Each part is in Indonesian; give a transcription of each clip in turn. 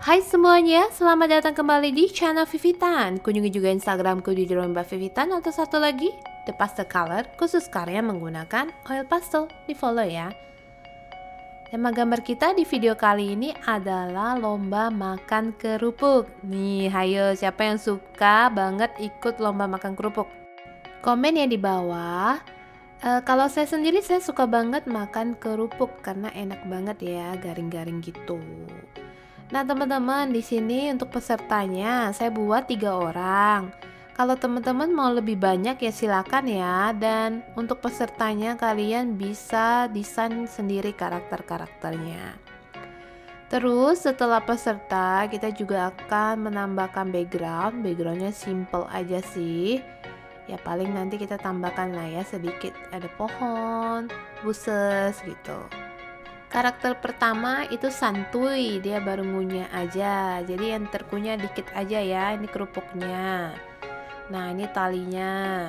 Hai semuanya, selamat datang kembali di channel Vivitan. Kunjungi juga Instagramku di Mbak Vivitan atau satu lagi, The Pastel Color, khusus karya menggunakan oil pastel. Di follow ya. Tema gambar kita di video kali ini adalah lomba makan kerupuk. Nih, hayo siapa yang suka banget ikut lomba makan kerupuk? Komen ya di bawah. Kalau saya sendiri, saya suka banget makan kerupuk karena enak banget ya, garing-garing gitu. Nah teman-teman, di sini untuk pesertanya saya buat 3 orang. Kalau teman-teman mau lebih banyak ya silakan ya. Dan untuk pesertanya kalian bisa desain sendiri karakter-karakternya. Terus setelah peserta kita juga akan menambahkan background. Backgroundnya simple aja sih. Ya paling nanti kita tambahkan lah ya sedikit. Ada pohon, buses gitu. Karakter pertama itu santuy, dia baru ngunyah aja, jadi yang terkunyah dikit aja ya, ini kerupuknya. Nah ini talinya.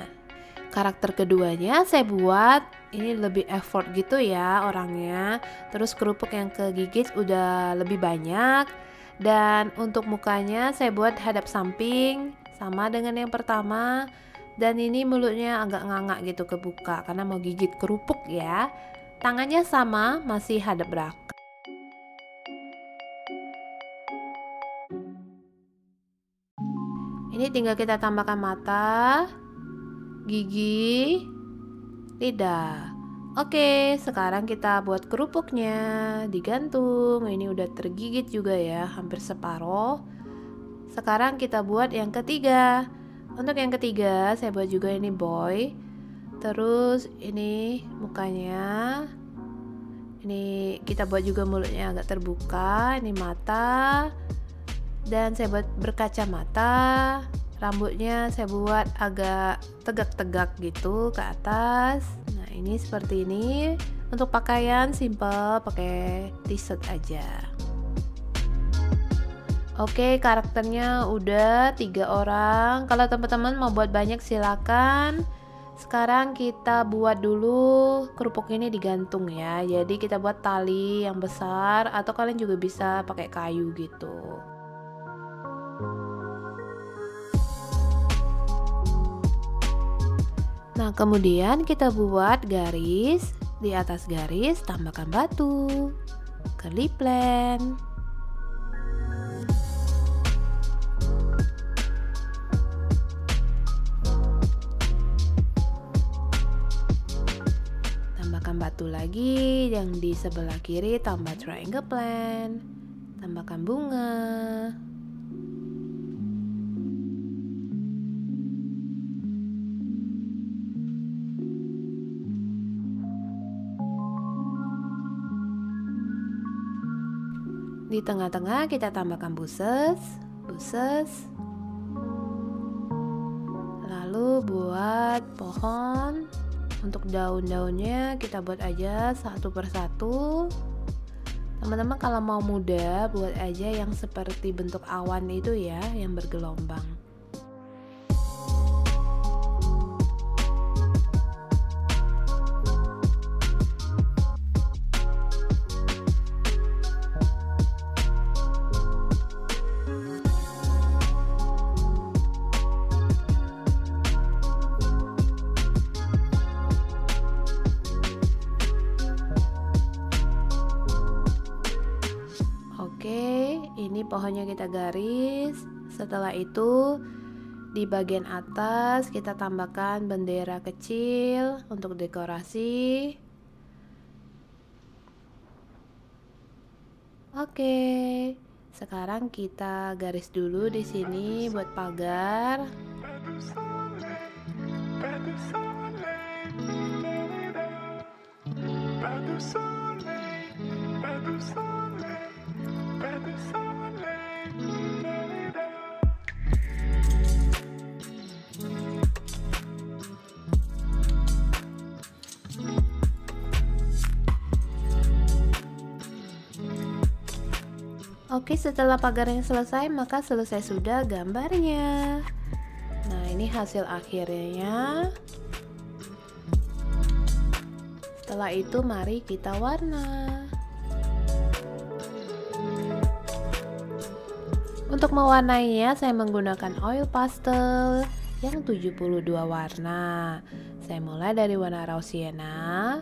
Karakter keduanya saya buat ini lebih effort gitu ya orangnya. Terus kerupuk yang kegigit udah lebih banyak. Dan untuk mukanya saya buat hadap samping, sama dengan yang pertama. Dan ini mulutnya agak nganga gitu kebuka karena mau gigit kerupuk ya. Tangannya sama, masih hadap belakang. Ini tinggal kita tambahkan mata, gigi, lidah. Oke, sekarang kita buat kerupuknya, digantung. Ini udah tergigit juga ya, hampir separuh. Sekarang kita buat yang ketiga. Untuk yang ketiga, saya buat juga ini boy. Terus ini mukanya, ini kita buat juga mulutnya agak terbuka, ini mata, dan saya buat berkacamata. Rambutnya saya buat agak tegak-tegak gitu ke atas. Nah ini seperti ini. Untuk pakaian simple, pakai t-shirt aja. Oke, karakternya udah 3 orang. Kalau teman-teman mau buat banyak silakan. Sekarang kita buat dulu kerupuk ini digantung ya. Jadi kita buat tali yang besar atau kalian juga bisa pakai kayu gitu. Nah, kemudian kita buat garis. Di atas garis tambahkan batu, keliplen. Batu lagi, yang di sebelah kiri tambah triangle plan, tambahkan bunga. Di tengah-tengah kita tambahkan buses. Lalu buat pohon. Untuk daun-daunnya kita buat aja satu persatu. Teman-teman kalau mau mudah buat aja yang seperti bentuk awan itu ya, yang bergelombang. Ini pohonnya kita garis. Setelah itu di bagian atas kita tambahkan bendera kecil untuk dekorasi. Oke, sekarang kita garis dulu di sini buat pagar. Oke, setelah pagarnya selesai, maka selesai sudah gambarnya. Nah, ini hasil akhirnya. Setelah itu mari kita warna. Untuk mewarnainya saya menggunakan oil pastel yang 72 warna. Saya mulai dari warna raw sienna,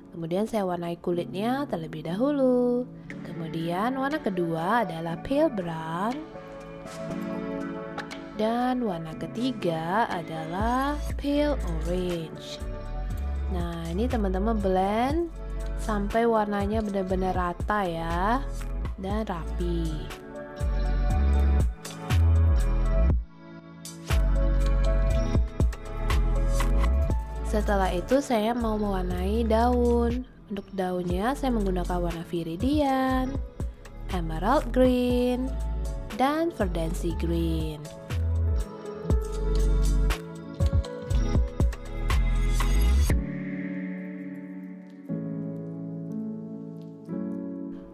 kemudian saya warnai kulitnya terlebih dahulu. Kemudian warna kedua adalah pale brown, dan warna ketiga adalah pale orange. Nah, ini teman-teman blend sampai warnanya benar-benar rata ya dan rapi. Setelah itu saya mau mewarnai daun. Untuk daunnya saya menggunakan warna viridian, emerald green, dan verdancy green.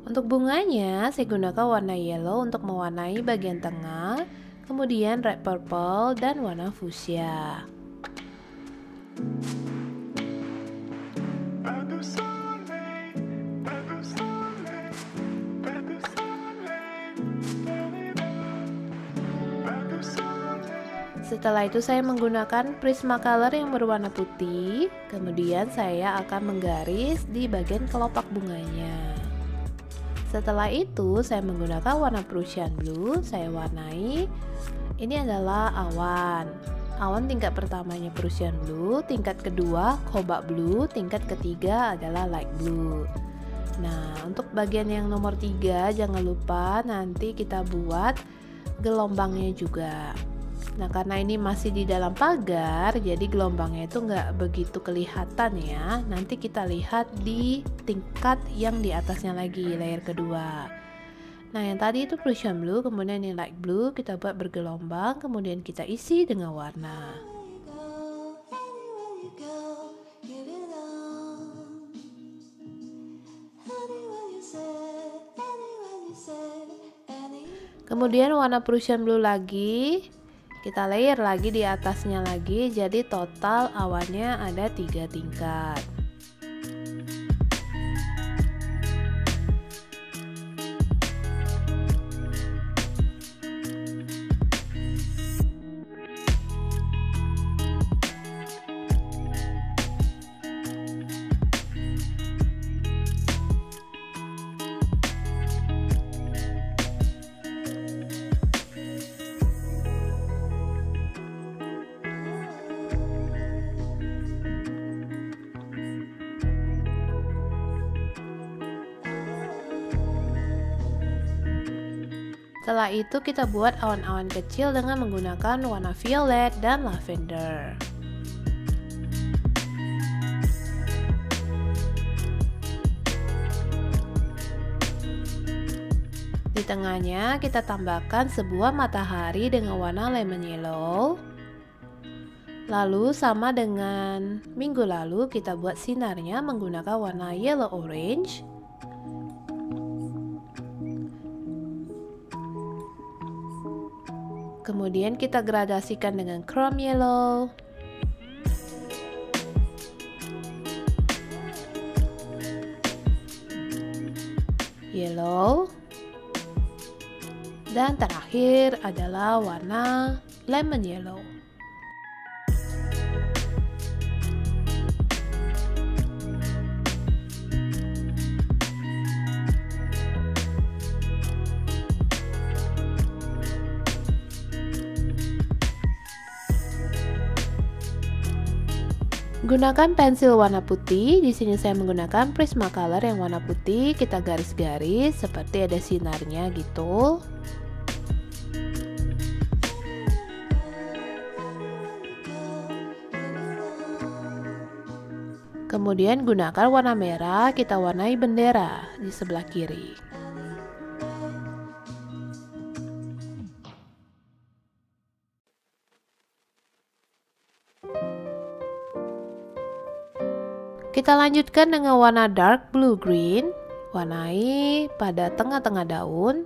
Untuk bunganya saya gunakan warna yellow untuk mewarnai bagian tengah, kemudian red purple dan warna fuchsia. Setelah itu saya menggunakan Prismacolor yang berwarna putih, kemudian saya akan menggaris di bagian kelopak bunganya. Setelah itu saya menggunakan warna Prussian Blue, saya warnai. Ini adalah awan. Awan tingkat pertamanya Prussian Blue, tingkat kedua Cobalt Blue, tingkat ketiga adalah Light Blue. Nah, untuk bagian yang nomor 3 jangan lupa nanti kita buat gelombangnya juga. Nah, karena ini masih di dalam pagar, jadi gelombangnya itu nggak begitu kelihatan ya. Nanti kita lihat di tingkat yang di atasnya lagi, layer kedua. Nah, yang tadi itu Prussian Blue, kemudian yang Light Blue kita buat bergelombang, kemudian kita isi dengan warna. Kemudian warna Prussian Blue lagi, kita layer lagi di atasnya lagi, jadi total awannya ada 3 tingkat. Setelah itu kita buat awan-awan kecil dengan menggunakan warna violet dan lavender. Di tengahnya kita tambahkan sebuah matahari dengan warna lemon yellow. Lalu sama dengan minggu lalu kita buat sinarnya menggunakan warna yellow orange. Kemudian kita gradasikan dengan chrome yellow, yellow, dan terakhir adalah warna lemon yellow. Gunakan pensil warna putih. Di sini saya menggunakan Prismacolor yang warna putih. Kita garis-garis seperti ada sinarnya gitu. Kemudian gunakan warna merah, kita warnai bendera di sebelah kiri. Kita lanjutkan dengan warna dark blue green, warnai pada tengah-tengah daun.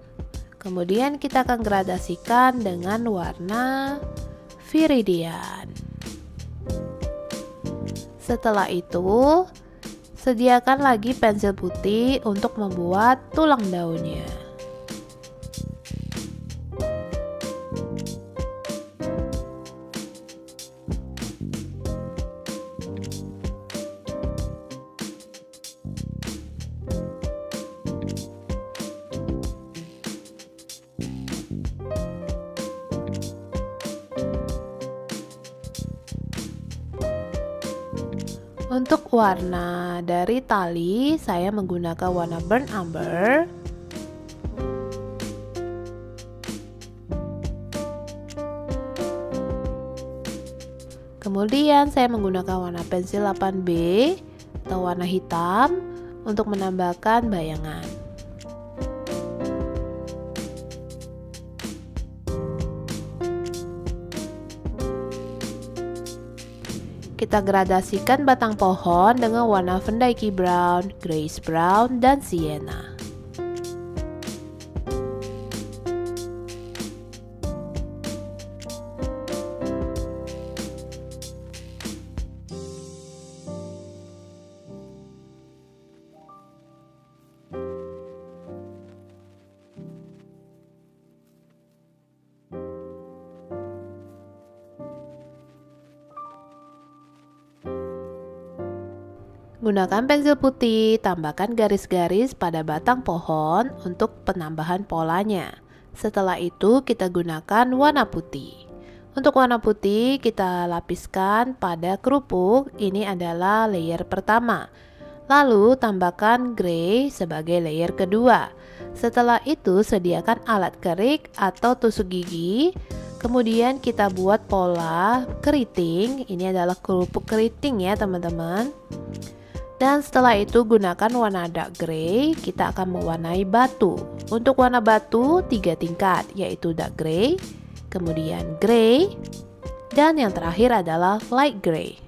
Kemudian kita akan gradasikan dengan warna viridian. Setelah itu, sediakan lagi pensil putih untuk membuat tulang daunnya. Untuk warna dari tali, saya menggunakan warna burnt umber. Kemudian saya menggunakan warna pensil 8B atau warna hitam untuk menambahkan bayangan. Kita gradasikan batang pohon dengan warna Van Dyke Brown, Grace Brown, dan Sienna. Gunakan pensil putih, tambahkan garis-garis pada batang pohon untuk penambahan polanya. Setelah itu kita gunakan warna putih. Untuk warna putih kita lapiskan pada kerupuk, ini adalah layer pertama. Lalu tambahkan grey sebagai layer kedua. Setelah itu sediakan alat kerik atau tusuk gigi. Kemudian kita buat pola keriting, ini adalah kerupuk keriting ya teman-teman. Dan setelah itu gunakan warna dark grey, kita akan mewarnai batu. Untuk warna batu 3 tingkat, yaitu dark grey, kemudian grey, dan yang terakhir adalah light grey.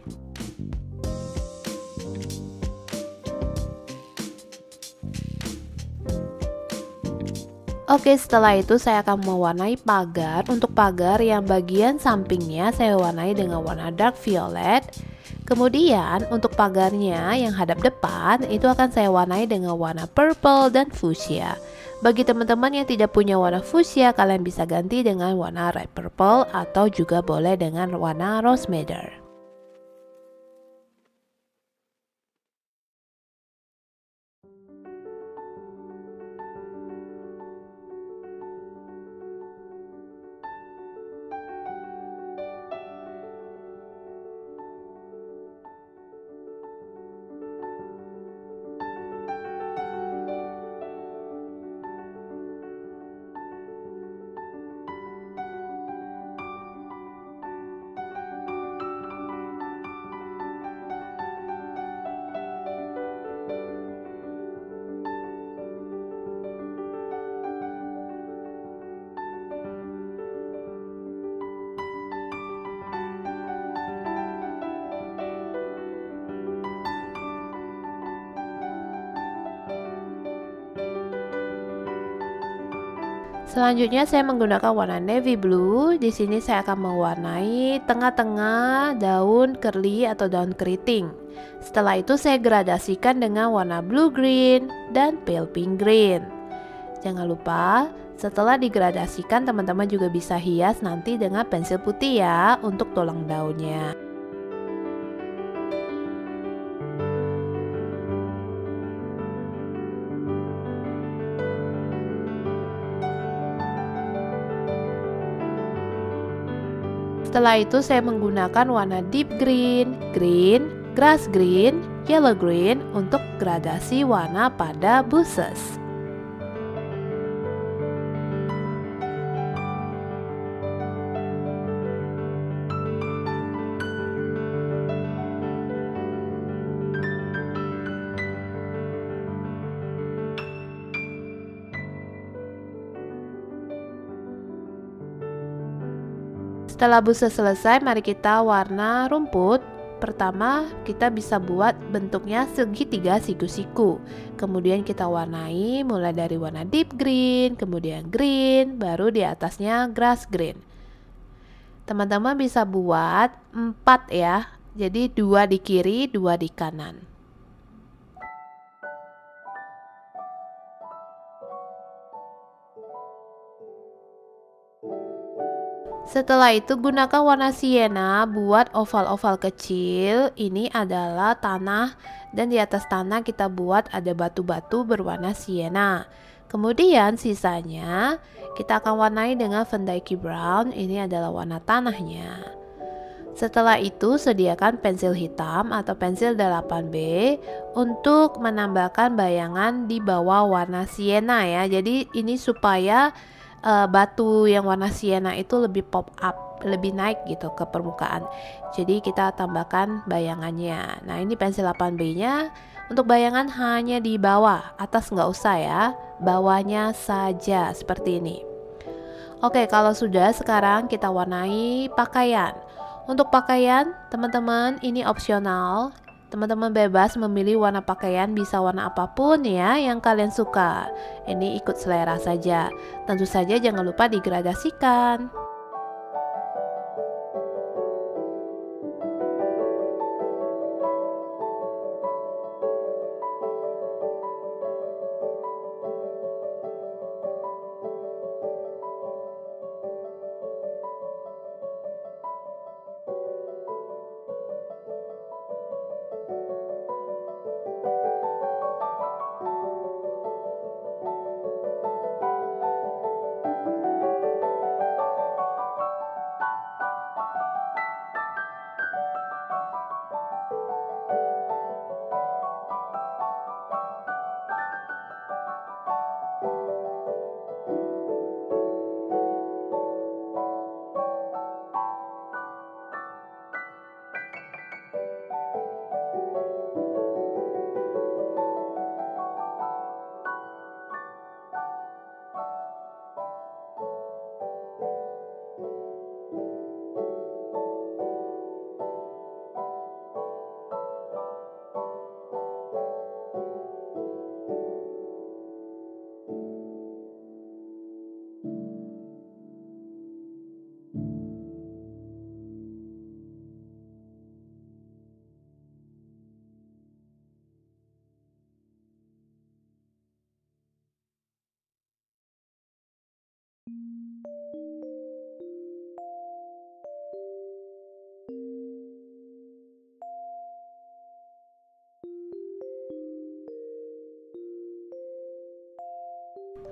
Oke, setelah itu saya akan mewarnai pagar. Untuk pagar yang bagian sampingnya saya warnai dengan warna dark violet. Kemudian untuk pagarnya yang hadap depan itu akan saya warnai dengan warna purple dan fuchsia. Bagi teman-teman yang tidak punya warna fuchsia, kalian bisa ganti dengan warna red purple atau juga boleh dengan warna rose madder. Selanjutnya saya menggunakan warna navy blue. Di sini saya akan mewarnai tengah-tengah daun curly atau daun keriting. Setelah itu saya gradasikan dengan warna blue green dan pale pink green. Jangan lupa setelah digradasikan teman-teman juga bisa hias nanti dengan pensil putih ya untuk tulang daunnya. Setelah itu saya menggunakan warna deep green, green, grass green, yellow green untuk gradasi warna pada bushes. Setelah busa selesai, mari kita warna rumput. Pertama, kita bisa buat bentuknya segitiga siku-siku. Kemudian kita warnai mulai dari warna deep green, kemudian green, baru di atasnya grass green. Teman-teman bisa buat 4 ya. Jadi 2 di kiri, 2 di kanan. Setelah itu gunakan warna sienna buat oval-oval kecil. Ini adalah tanah dan di atas tanah kita buat ada batu-batu berwarna sienna. Kemudian sisanya kita akan warnai dengan Van Dyke Brown. Ini adalah warna tanahnya. Setelah itu sediakan pensil hitam atau pensil 8B untuk menambahkan bayangan di bawah warna sienna ya. Jadi ini supaya batu yang warna sienna itu lebih pop up, lebih naik gitu ke permukaan. Jadi kita tambahkan bayangannya. Nah ini pensil 8B nya untuk bayangan hanya di bawah, atas nggak usah ya, bawahnya saja seperti ini. Oke, kalau sudah, sekarang kita warnai pakaian. Untuk pakaian, teman-teman, ini opsional. Teman-teman bebas memilih warna pakaian, bisa warna apapun ya yang kalian suka. Ini ikut selera saja. Tentu saja jangan lupa digradasikan.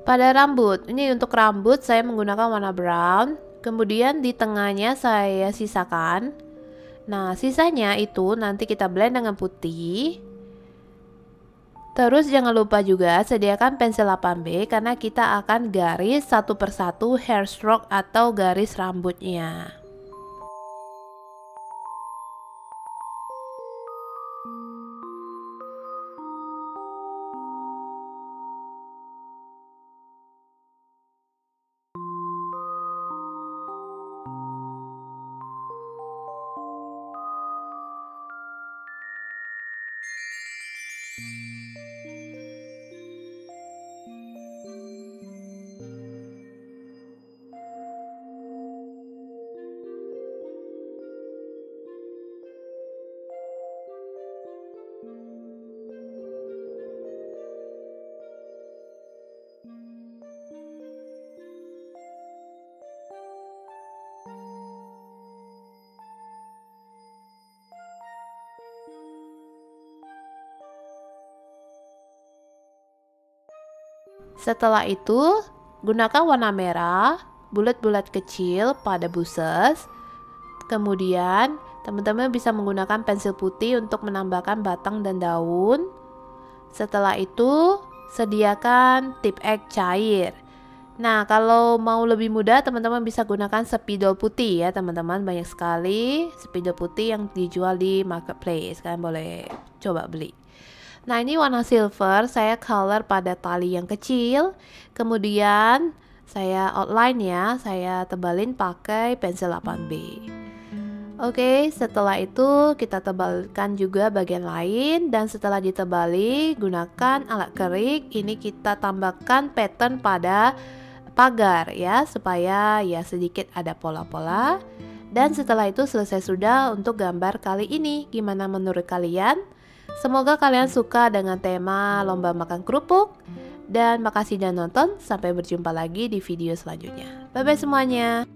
Pada rambut, ini untuk rambut saya menggunakan warna brown. Kemudian di tengahnya saya sisakan. Nah, sisanya itu nanti kita blend dengan putih. Terus jangan lupa juga sediakan pensil 8B karena kita akan garis satu persatu hair stroke atau garis rambutnya. Setelah itu, gunakan warna merah, bulat-bulat kecil pada buses. Kemudian, teman-teman bisa menggunakan pensil putih untuk menambahkan batang dan daun. Setelah itu, sediakan tip egg cair. Nah, kalau mau lebih mudah, teman-teman bisa gunakan spidol putih ya, teman-teman. Banyak sekali spidol putih yang dijual di marketplace. Kalian boleh coba beli. Nah, ini warna silver, saya color pada tali yang kecil. Kemudian saya outline ya, saya tebalin pakai pensil 8B. Oke, setelah itu kita tebalkan juga bagian lain. Dan setelah ditebali, gunakan alat kerik. Ini kita tambahkan pattern pada pagar ya, supaya ya sedikit ada pola-pola. Dan setelah itu selesai sudah untuk gambar kali ini. Gimana menurut kalian? Semoga kalian suka dengan tema lomba makan kerupuk. Dan makasih sudah nonton. Sampai berjumpa lagi di video selanjutnya. Bye bye semuanya.